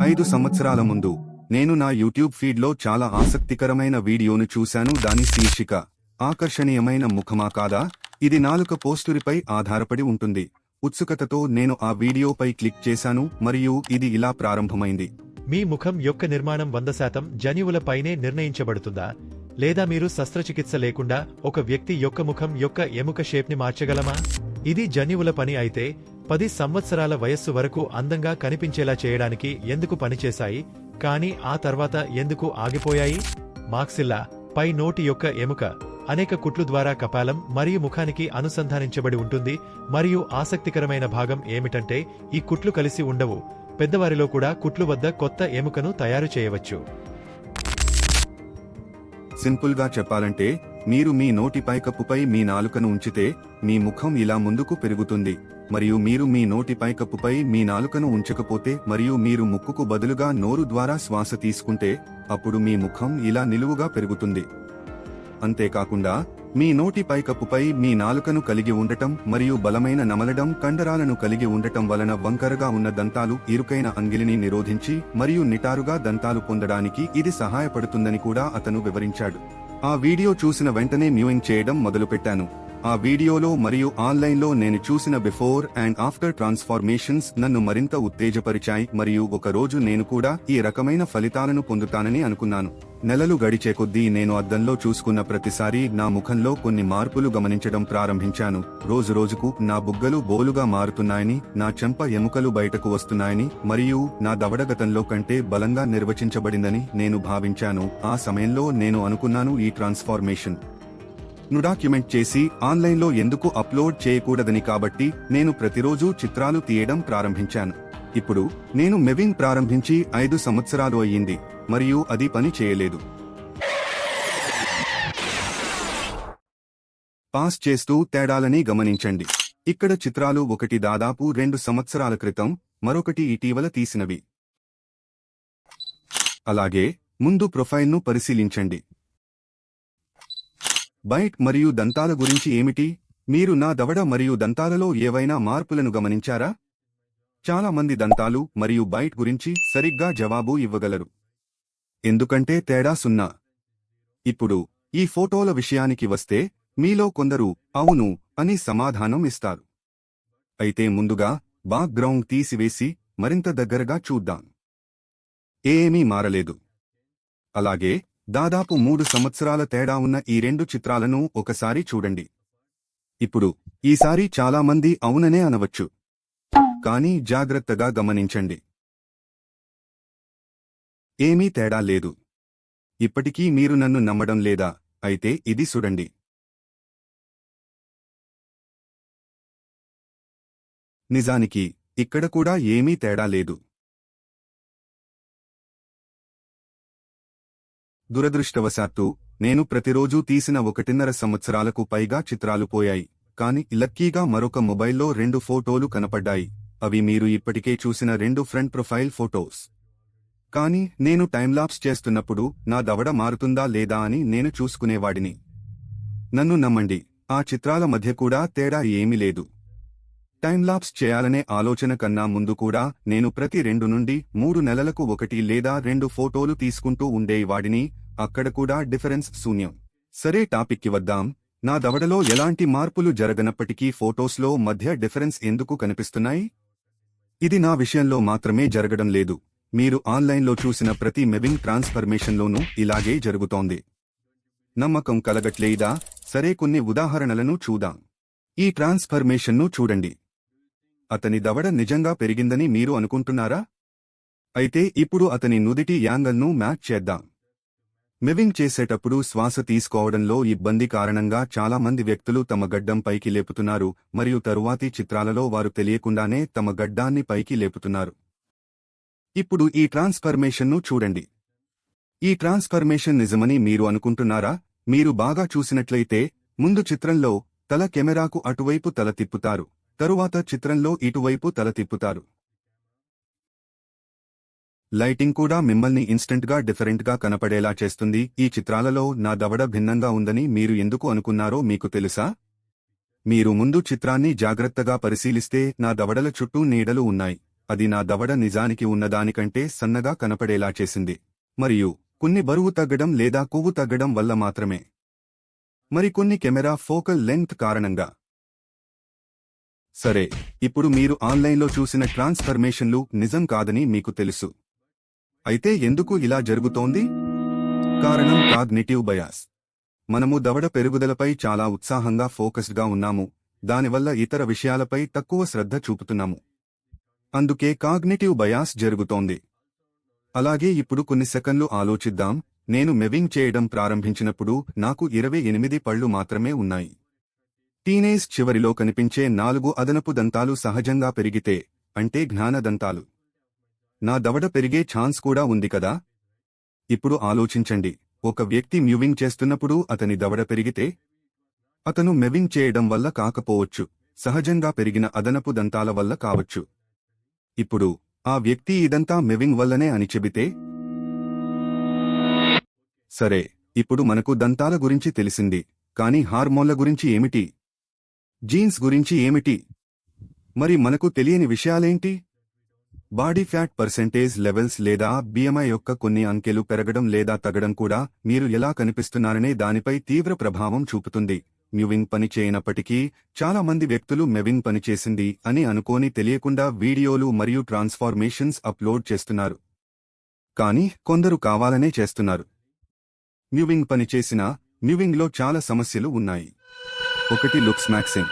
5 సంవత్సరాల ముందు నేను నా యూట్యూబ్ ఫీడ్లో చాలా ఆసక్తికరమైన వీడియోను చూశాను. దాని శీర్షిక ఆకర్షణీయమైన ముఖమా కాదా. ఇది నాలుక పోస్టురిపై ఆధారపడి ఉంటుంది. ఉత్సుకతతో నేను ఆ వీడియోపై క్లిక్ చేశాను మరియు ఇది ఇలా ప్రారంభమైంది. మీ ముఖం యొక్క నిర్మాణం 100% జన్యువులపైనే నిర్ణయించబడుతుందా, లేదా మీరు శస్త్రచికిత్స లేకుండా ఒక వ్యక్తి యొక్క ముఖం యొక్క ఎముక షేప్ని మార్చగలమా? ఇది జన్యువుల పని అయితే 10 సంవత్సరాల వయస్సు వరకు అందంగా కనిపించేలా చేయడానికి ఎందుకు పనిచేశాయి, కానీ ఆ తర్వాత ఎందుకు ఆగిపోయాయి? మాక్సిల్లా పై నోటి యొక్క ఎముక అనేక కుట్లు ద్వారా కపాలం మరియు ముఖానికి అనుసంధానించబడి ఉంటుంది, మరియు ఆసక్తికరమైన భాగం ఏమిటంటే ఈ కుట్లు కలిసి ఉండవు. పెద్దవారిలో కూడా కుట్లు వద్ద కొత్త ఎముకను తయారు చేయవచ్చు. సింపుల్ గా చెప్పాలంటే, మీరు మీ నోటి పైకప్పుపై మీ నాలుకను ఉంచితే మీ ముఖం ఇలా ముందుకు పెరుగుతుంది, మరియు మీరు మీ నోటి పైకప్పుపై మీ నాలుకను ఉంచకపోతే మరియు మీరు ముక్కుకు బదులుగా నోరు ద్వారా శ్వాస తీసుకుంటే అప్పుడు మీ ముఖం ఇలా నిలువుగా పెరుగుతుంది. అంతేకాకుండా మీ నోటి పైకప్పుపై మీ నాలుకను కలిగి ఉండటం మరియు బలమైన నమలడం కండరాలను కలిగి ఉండటం వలన వంకరగా ఉన్న దంతాలు ఇరుకైన అంగిలిని నిరోధించి మరియు నిటారుగా దంతాలు పొందడానికి ఇది సహాయపడుతుందని కూడా అతను వివరించాడు. ఆ వీడియో చూసిన వెంటనే మ్యూయింగ్ చేయడం మొదలుపెట్టాను. ఆ వీడియోలో మరియు ఆన్లైన్లో నేను చూసిన బిఫోర్ అండ్ ఆఫ్టర్ ట్రాన్స్ఫార్మేషన్స్ నన్ను మరింత ఉత్తేజపరిచాయి మరియు ఒక రోజు నేను కూడా ఈ రకమైన ఫలితాలను పొందుతానని అనుకున్నాను. నెలలు గడిచే కొద్దీ నేను అద్దంలో చూసుకున్న ప్రతిసారీ నా ముఖంలో కొన్ని మార్పులు గమనించడం ప్రారంభించాను. రోజురోజుకు నా బుగ్గలు బోలుగా మారుతున్నాయని, నా చెంప ఎముకలు బయటకు వస్తున్నాయని మరియు నా దవడ గతంలో కంటే బలంగా నిర్వచించబడిందని నేను భావించాను. ఆ సమయంలో నేను అనుకున్నాను, ఈ ట్రాన్స్ఫార్మేషన్ ను డాక్యుమెంట్ చేసి ఆన్లైన్లో ఎందుకు అప్లోడ్ చేయకూడదని. కాబట్టి నేను ప్రతిరోజు చిత్రాలు తీయడం ప్రారంభించాను. ఇప్పుడు నేను మెవింగ్ ప్రారంభించి 5 సంవత్సరాలు అయ్యింది మరియు అది పని చేయలేదు. పాస్ చేస్తూ తేడాలని గమనించండి. ఇక్కడ చిత్రాలు, ఒకటి దాదాపు 2 సంవత్సరాల క్రితం, మరొకటి ఇటీవల తీసినవి. అలాగే ముందు ప్రొఫైల్ను పరిశీలించండి. బైట్ మరియు దంతాల గురించి ఏమిటి? మీరు నా దవడ మరియు దంతాలలో ఏవైనా మార్పులను గమనించారా? చాలా మంది దంతాలు మరియు బైట్ గురించి సరిగ్గా జవాబు ఇవ్వగలరు, ఎందుకంటే తేడా 0. ఇప్పుడు ఈ ఫోటోల విషయానికి వస్తే మీలో కొందరు అవును అని సమాధానం ఇస్తారు. అయితే ముందుగా బాక్ గ్రౌండ్ తీసివేసి మరింత దగ్గరగా చూద్దాం. ఏమీ మారలేదు. అలాగే దాదాపు 3 సంవత్సరాల తేడా ఉన్న ఈ 2 చిత్రాలను ఒకసారి చూడండి. ఇప్పుడు ఈసారి చాలా మంది అవుననే అనవచ్చు, కానీ జాగ్రత్తగా గమనించండి, ఏమీ తేడా లేదు. ఇప్పటికీ మీరు నన్ను నమ్మడం లేదా? అయితే ఇది చూడండి. నిజానికి ఇక్కడ కూడా ఏమీ తేడా లేదు. దురదృష్టవశాత్తు నేను ప్రతిరోజూ తీసిన 1.5 సంవత్సరాలకు పైగా చిత్రాలు పోయాయి, కాని లక్కీగా మరొక మొబైల్లో 2 ఫోటోలు కనపడ్డాయి. అవి మీరు ఇప్పటికే చూసిన 2 ఫ్రంట్ ప్రొఫైల్ ఫోటోస్. కానీ నేను టైంలాప్స్ చేస్తున్నప్పుడు నా దవడ మారుతుందా లేదా అని నేను చూసుకునేవాడిని. నన్ను నమ్మండి, ఆ చిత్రాల మధ్య కూడా తేడా ఏమీ లేదు. టైంలాప్స్ చేయాలనే ఆలోచన కన్నా ముందు కూడా నేను ప్రతి 2 నుండి 3 నెలలకు 1 లేదా 2 ఫోటోలు తీసుకుంటూ ఉండేవాడిని. అక్కడ కూడా డిఫరెన్స్ శూన్యం. సరే, టాపిక్కి వద్దాం. నా దవడలో ఎలాంటి మార్పులు జరగనప్పటికీ ఫోటోస్లో మధ్య డిఫరెన్స్ ఎందుకు కనిపిస్తున్నాయి? ఇది నా విషయంలో మాత్రమే జరగడం లేదు. మీరు ఆన్లైన్లో చూసిన ప్రతి మెవింగ్ ట్రాన్స్ఫర్మేషన్లోనూ ఇలాగే జరుగుతోంది. నమ్మకం కలగట్లేదా? సరే, కొన్ని ఉదాహరణలను చూద్దాం. ఈ ట్రాన్స్ఫర్మేషన్ను చూడండి. అతని దవడ నిజంగా పెరిగిందని మీరు అనుకుంటున్నారా? అయితే ఇప్పుడు అతని నుదిటి యాంగిల్ను మ్యాచ్ చేద్దాం. మెవింగ్ చేసేటప్పుడు శ్వాస తీసుకోవడంలో ఇబ్బంది కారణంగా చాలా మంది వ్యక్తులు తమ గడ్డం పైకి లేపుతున్నారు మరియు తరువాతి చిత్రాలలో వారు తెలియకుండానే తమ గడ్డాన్ని పైకి లేపుతున్నారు. ఇప్పుడు ఈ ట్రాన్స్ఫర్మేషన్ను చూడండి. ఈ ట్రాన్స్ఫర్మేషన్ నిజమని మీరు అనుకుంటున్నారా? మీరు బాగా చూసినట్లయితే ముందు చిత్రంలో తల కెమెరాకు అటువైపు తల తిప్పుతారు, తరువాత చిత్రంలో ఇటువైపు తల తిప్పుతారు. లైటింగ్ కూడా మిమ్మల్ని ఇన్స్టెంట్గా డిఫరెంట్గా కనపడేలా చేస్తుంది. ఈ చిత్రాలలో నా దవడ భిన్నంగా ఉందని మీరు ఎందుకు అనుకున్నారో మీకు తెలుసా? మీరు ముందు చిత్రాన్ని జాగ్రత్తగా పరిశీలిస్తే నా దవడల చుట్టూ నీడలు ఉన్నాయి. అది నా దవడ నిజానికి ఉన్నదానికంటే సన్నగా కనపడేలా చేసింది. మరియు కొన్ని బరువు తగ్గడం లేదా కొవ్వు తగ్గడం వల్ల మాత్రమే. మరికొన్ని కెమెరా ఫోకల్ లెంగ్త్ కారణంగా. సరే, ఇప్పుడు మీరు ఆన్లైన్లో చూసిన ట్రాన్స్ఫర్మేషన్లు నిజం కాదని మీకు తెలుసు. అయితే ఎందుకు ఇలా జరుగుతోంది? కారణం కాగ్నిటివ్ బయాస్. మనము దవడ పెరుగుదలపై చాలా ఉత్సాహంగా ఫోకస్డ్గా ఉన్నాము, దానివల్ల ఇతర విషయాలపై తక్కువ శ్రద్ధ చూపుతున్నాము. అందుకే కాగ్నిటివ్ బయాస్ జరుగుతోంది. అలాగే ఇప్పుడు కొన్ని సెకన్లు ఆలోచిద్దాం. నేను మెవింగ్ చేయడం ప్రారంభించినప్పుడు నాకు 28 పళ్ళు మాత్రమే ఉన్నాయి. టీనేజ్ చివరిలో కనిపించే 4 అదనపు దంతాలు సహజంగా పెరిగితే, అంటే జ్ఞాన దంతాలు, నా దవడ పెరిగే ఛాన్స్ కూడా ఉంది కదా. ఇప్పుడు ఆలోచించండి, ఒక వ్యక్తి మ్యూవింగ్ చేస్తున్నప్పుడు అతని దవడ పెరిగితే, అతను మెవింగ్ చేయడం వల్ల కాకపోవచ్చు, సహజంగా పెరిగిన అదనపు దంతాల వల్ల కావచ్చు. ఇప్పుడు ఆ వ్యక్తి ఇదంతా మెవింగ్ వల్లనే అని చెబితే? సరే, ఇప్పుడు మనకు దంతాల గురించి తెలిసింది, కానీ హార్మోన్ల గురించి ఏమిటి? జీన్స్ గురించి ఏమిటి? మరి మనకు తెలియని విషయాలేంటి? బాడీ ఫ్యాట్ పర్సెంటేజ్ లెవెల్స్ లేదా బిఎంఐ యొక్క కొన్ని అంకెలు పెరగడం లేదా తగ్గడం కూడా మీరు ఎలా కనిపిస్తున్నారనే దానిపై తీవ్ర ప్రభావం చూపుతుంది. మ్యూవింగ్ పని చేయనప్పటికీ చాలా మంది వ్యక్తులు మెవింగ్ పనిచేసింది అని అనుకోని తెలియకుండా వీడియోలు మరియు ట్రాన్స్ఫార్మేషన్స్ అప్లోడ్ చేస్తున్నారు. కానీ కొందరు కావాలనే చేస్తున్నారు. మ్యూవింగ్ పనిచేసినా మ్యూవింగ్లో చాలా సమస్యలు ఉన్నాయి. ఒకటి లుక్స్ మ్యాక్సింగ్.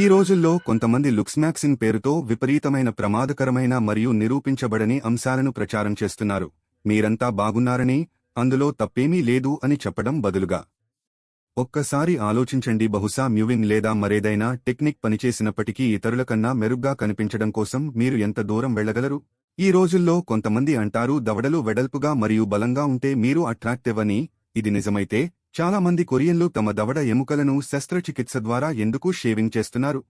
ఈ రోజుల్లో కొంతమంది లుక్స్ మ్యాక్సింగ్ పేరుతో విపరీతమైన ప్రమాదకరమైన మరియు నిరూపించబడని అంశాలను ప్రచారం చేస్తున్నారు. మీరంతా బాగున్నారని, అందులో తప్పేమీ లేదు అని చెప్పడం బదులుగా. ఒక్కసారి ఆలోచించండి, బహుశా మ్యూవింగ్ లేదా మరేదైనా టెక్నిక్ పనిచేసినప్పటికీ ఇతరుల కన్నా మెరుగ్గా కనిపించడం కోసం మీరు ఎంత దూరం వెళ్లగలరు? ఈ రోజుల్లో కొంతమంది అంటారు దవడలు వెడల్పుగా మరియు బలంగా ఉంటే మీరు అట్రాక్టివ్ అని. ఇది నిజమైతే చాలా మంది కొరియన్లు తమ దవడ ఎముకలను శస్త్రచికిత్స ద్వారా ఎందుకు షేవింగ్ చేస్తున్నారు?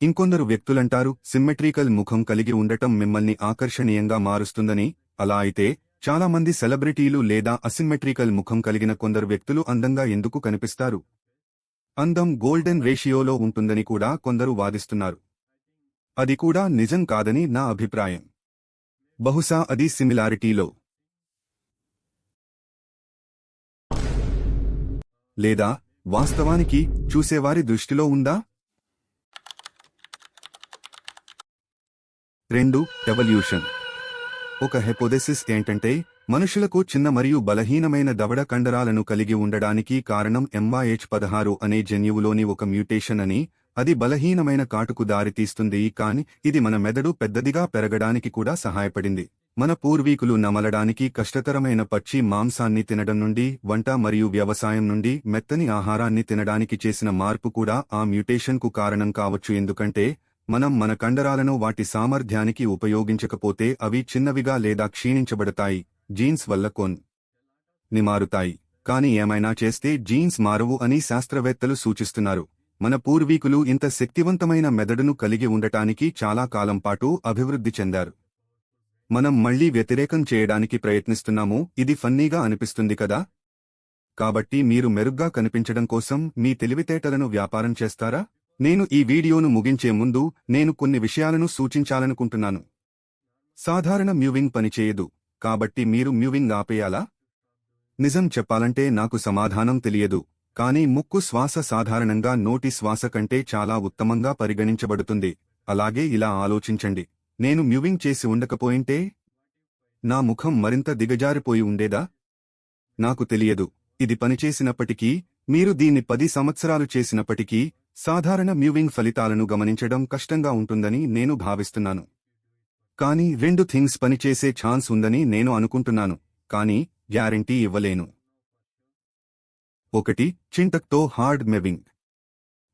ఇంకొందరు వ్యక్తులంటారు సిమ్మెట్రికల్ ముఖం కలిగి ఉండటం మిమ్మల్ని ఆకర్షణీయంగా మారుస్తుందని. అలా అయితే చాలా మంది సెలబ్రిటీలు లేదా అసిమ్మెట్రికల్ ముఖం కలిగిన కొందరు వ్యక్తులు అందంగా ఎందుకు కనిపిస్తారు? అందం గోల్డెన్ రేషియోలో ఉంటుందని కూడా కొందరు వాదిస్తున్నారు. అది కూడా నిజం కాదని నా అభిప్రాయం. బహుశా అది సిమిలారిటీలో లేదా వాస్తవానికి చూసేవారి దృష్టిలో ఉందా? 2. ఎవల్యూషన్. ఒక హైపోథెసిస్ ఏంటంటే మనుషులకు చిన్న మరియు బలహీనమైన దవడ కండరాలను కలిగి ఉండడానికి కారణం MYH16 అనే జన్యువులోని ఒక మ్యూటేషన్ అని. అది బలహీనమైన కాటుకు దారితీస్తుంది, కాని ఇది మన మెదడు పెద్దదిగా పెరగడానికి కూడా సహాయపడింది. మన పూర్వీకులు నమలడానికి కష్టతరమైన పచ్చి మాంసాన్ని తినడం నుండి వంట మరియు వ్యవసాయం నుండి మెత్తని ఆహారాన్ని తినడానికి చేసిన మార్పు కూడా ఆ మ్యూటేషన్కు కారణం కావచ్చు. ఎందుకంటే మనం మన కండరాలను వాటి సామర్థ్యానికి ఉపయోగించకపోతే అవి చిన్నవిగా లేదా క్షీణించబడతాయి. జీన్స్ వల్ల కొన్ని మారుతాయి, కాని ఏమైనా చేస్తే జీన్స్ మారవు అని శాస్త్రవేత్తలు సూచిస్తున్నారు. మన పూర్వీకులు ఇంత శక్తివంతమైన మెదడును కలిగి ఉండటానికి చాలా కాలం పాటు అభివృద్ధి చెందారు. మనం మళ్లీ వ్యతిరేకం చేయడానికి ప్రయత్నిస్తున్నాము. ఇది ఫన్నీగా అనిపిస్తుంది కదా? కాబట్టి మీరు మెరుగ్గా కనిపించడం కోసం మీ తెలివితేటలను వ్యాపారం చేస్తారా? నేను ఈ వీడియోను ముగించే ముందు నేను కొన్ని విషయాలను సూచించాలనుకుంటున్నాను. సాధారణ మ్యూవింగ్ పనిచేయదు, కాబట్టి మీరు మ్యూవింగ్ ఆపేయాలా? నిజం చెప్పాలంటే నాకు సమాధానం తెలియదు, కానీ ముక్కు శ్వాస సాధారణంగా నోటి శ్వాస కంటే చాలా ఉత్తమంగా పరిగణించబడుతుంది. అలాగే ఇలా ఆలోచించండి, నేను మ్యూవింగ్ చేసి ఉండకపోయింటే నా ముఖం మరింత దిగజారిపోయి ఉండేదా? నాకు తెలియదు. ఇది పనిచేసినప్పటికీ, మీరు దీన్ని 10 సంవత్సరాలు చేసినప్పటికీ సాధారణ మ్యూవింగ్ ఫలితాలను గమనించడం కష్టంగా ఉంటుందని నేను భావిస్తున్నాను. కానీ 2 థింగ్స్ పనిచేసే ఛాన్స్ ఉందని నేను అనుకుంటున్నాను, కానీ గ్యారెంటీ ఇవ్వలేను. 1. చింటక్తో హార్డ్ మెవింగ్.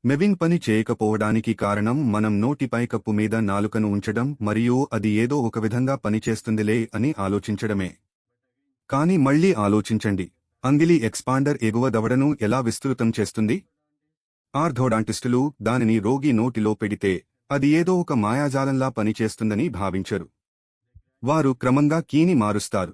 మెవింగ్ పని చేయకపోవడానికి కారణం మనం నోటి పైకప్పు మీద నాలుకను ఉంచడం మరియు అది ఏదో ఒక విధంగా పనిచేస్తుందిలే అని ఆలోచించడమే. కానీ మళ్లీ ఆలోచించండి, అంగిలి ఎక్స్పాండర్ ఎగువ దవడను ఎలా విస్తృతం చేస్తుంది? ఆర్థోడాంటిస్టులు దానిని రోగి నోటిలో పెడితే అది ఏదో ఒక మాయాజాలంలా పనిచేస్తుందని భావించరు. వారు క్రమంగా కీని మారుస్తారు.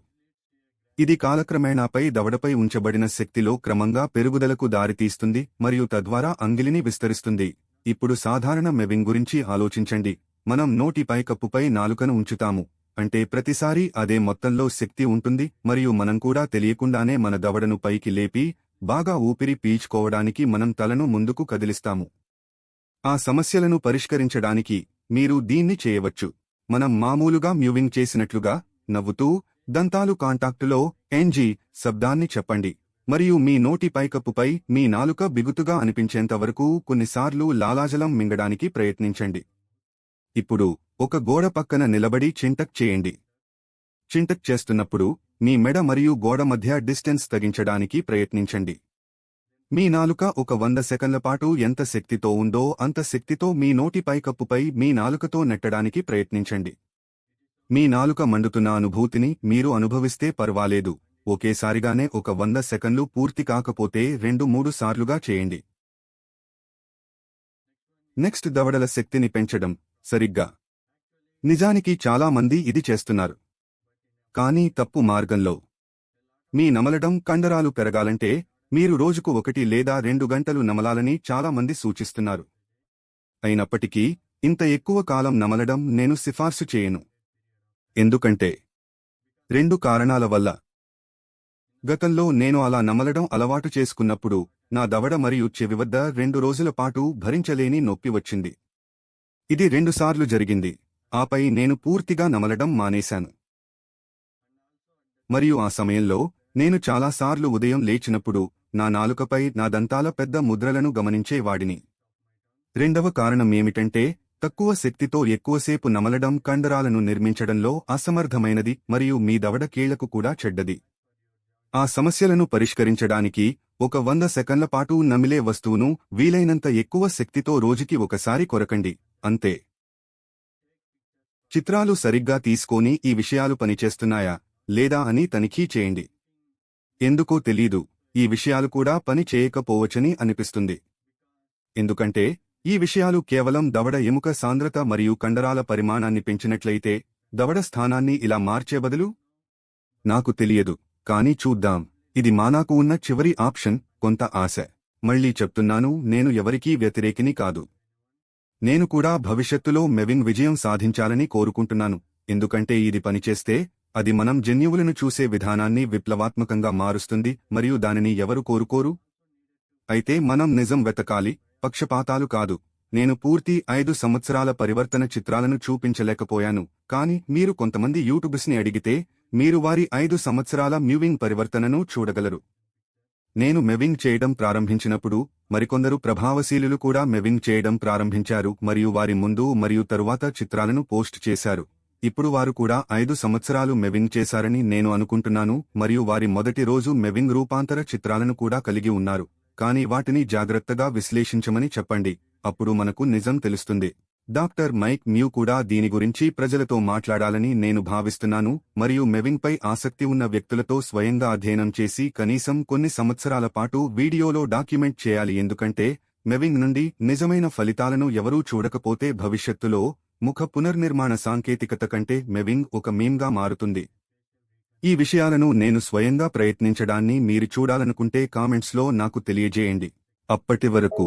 ఇది కాలక్రమేణాపై దవడపై ఉంచబడిన శక్తిలో క్రమంగా పెరుగుదలకు దారితీస్తుంది మరియు తద్వారా అంగిలిని విస్తరిస్తుంది. ఇప్పుడు సాధారణ మెవింగ్ గురించి ఆలోచించండి. మనం నోటి పైకప్పుపై నాలుకను ఉంచుతాము, అంటే ప్రతిసారీ అదే మొత్తంలో శక్తి ఉంటుంది మరియు మనం కూడా తెలియకుండానే మన దవడను పైకి లేపి బాగా ఊపిరి పీల్చుకోవడానికి మనం తలను ముందుకు కదిలిస్తాము. ఆ సమస్యలను పరిష్కరించడానికి మీరు దీన్ని చేయవచ్చు. మనం మామూలుగా మ్యూవింగ్ చేసినట్లుగా నవ్వుతూ దంతాలు కాంటాక్టులో ఎన్జీ శబ్దాన్ని చెప్పండి మరియు మీ నోటి పైకప్పుపై మీ నాలుక బిగుతుగా అనిపించేంతవరకు కొన్నిసార్లు లాలాజలం మింగడానికి ప్రయత్నించండి. ఇప్పుడు ఒక గోడ పక్కన నిలబడి చింటక్ చేయండి. చింటక్ చేస్తున్నప్పుడు మీ మెడ మరియు గోడ మధ్య డిస్టెన్స్ తగ్గించడానికి ప్రయత్నించండి. మీ నాలుక ఒక 100 సెకన్ల పాటు ఎంత శక్తితో ఉందో అంత శక్తితో మీ నోటి పైకప్పుపై మీ నాలుకతో నెట్టడానికి ప్రయత్నించండి. మీ నాలుక మండుతున్న అనుభూతిని మీరు అనుభవిస్తే పర్వాలేదు, ఒకేసారిగానే ఒక 100 సెకన్లు పూర్తి కాకపోతే 2-3 సార్లుగా చేయండి. నెక్స్ట్ దవడల శక్తిని పెంచడం. సరిగ్గా. నిజానికి చాలా మంది ఇది చేస్తున్నారు, కానీ తప్పు మార్గంలో. మీ నమలడం కండరాలు పెరగాలంటే మీరు రోజుకు 1 లేదా 2 గంటలు నమలాలని చాలా మంది సూచిస్తున్నారు. అయినప్పటికీ ఇంత ఎక్కువ కాలం నమలడం నేను సిఫార్సు చేయను. ఎందుకంటే 2 కారణాల వల్ల. గతంలో నేను అలా నమలడం అలవాటు చేసుకున్నప్పుడు నా దవడ మరియు చెవి వద్ద 2 రోజుల పాటు భరించలేని నొప్పి వచ్చింది. ఇది 2 సార్లు జరిగింది. ఆపై నేను పూర్తిగా నమలడం మానేశాను. మరియు ఆ సమయంలో నేను చాలాసార్లు ఉదయం లేచినప్పుడు నా నాలుకపై నా దంతాల పెద్ద ముద్రలను గమనించేవాడిని. రెండవ కారణం ఏమిటంటే తక్కువ శక్తితో ఎక్కువసేపు నమలడం కండరాలను నిర్మించడంలో అసమర్థమైనది మరియు మీ దవడ కీళ్లకు కూడా చెడ్డది. ఆ సమస్యలను పరిష్కరించడానికి ఒక 100 సెకన్ల పాటు నమిలే వస్తువును వీలైనంత ఎక్కువ శక్తితో రోజుకి ఒకసారి కొరకండి, అంతే. చిత్రాలు సరిగ్గా తీసుకొని ఈ విషయాలు పనిచేస్తున్నాయా లేదా అని తనిఖీ చేయండి. ఎందుకో తెలీదు, ఈ విషయాలు కూడా పని చేయకపోవచ్చని అనిపిస్తుంది. ఎందుకంటే ఈ విషయాలు కేవలం దవడ ఎముక సాంద్రత మరియు కండరాల పరిమాణాన్ని పెంచినట్లయితే దవడ స్థానాన్ని ఇలా మార్చే బదులు. నాకు తెలియదు, కానీ చూద్దాం. ఇది మానాకు ఉన్న చివరి ఆప్షన్. కొంత ఆశ. మళ్లీ చెప్తున్నాను, నేను ఎవరికీ వ్యతిరేకిని కాదు. నేను కూడా భవిష్యత్తులో మెవింగ్ విజయం సాధించాలని కోరుకుంటున్నాను, ఎందుకంటే ఇది పనిచేస్తే అది మనం జన్యువులను చూసే విధానాన్ని విప్లవాత్మకంగా మారుస్తుంది మరియు దానిని ఎవరు కోరుకోరు? అయితే మనం నిజం వెతకాలి, పక్షపాతాలు కాదు. నేను పూర్తి 5 సంవత్సరాల పరివర్తన చిత్రాలను చూపించలేకపోయాను, కానీ మీరు కొంతమంది యూట్యూబర్స్ని అడిగితే మీరు వారి 5 సంవత్సరాల మ్యూవింగ్ పరివర్తనను చూడగలరు. నేను మెవింగ్ చేయడం ప్రారంభించినప్పుడు మరికొందరు ప్రభావశీలులు కూడా మెవింగ్ చేయడం ప్రారంభించారు మరియు వారి ముందు మరియు తరువాత చిత్రాలను పోస్ట్ చేశారు. ఇప్పుడు వారు కూడా 5 సంవత్సరాలు మెవింగ్ చేశారని నేను అనుకుంటున్నాను మరియు వారి మొదటి రోజు మెవింగ్ రూపాంతర చిత్రాలను కూడా కలిగి ఉన్నారు, కానీ వాటిని జాగ్రత్తగా విశ్లేషించమని చెప్పండి, అప్పుడు మనకు నిజం తెలుస్తుంది. డాక్టర్ మైక్ మ్యూ కూడా దీని గురించి ప్రజలతో మాట్లాడాలని నేను భావిస్తున్నాను మరియు మెవింగ్పై ఆసక్తి ఉన్న వ్యక్తులతో స్వయంగా అధ్యయనం చేసి కనీసం కొన్ని సంవత్సరాల పాటు వీడియోలో డాక్యుమెంట్ చేయాలి, ఎందుకంటే మెవింగ్ నుండి నిజమైన ఫలితాలను ఎవరూ చూడకపోతే భవిష్యత్తులో ముఖ పునర్నిర్మాణ సాంకేతికత కంటే మెవింగ్ ఒక మీమ్గా మారుతుంది. ఈ విషయాలను నేను స్వయంగా ప్రయత్నించడాన్ని మీరు చూడాలనుకుంటే కామెంట్స్లో నాకు తెలియజేయండి. అప్పటి వరకు.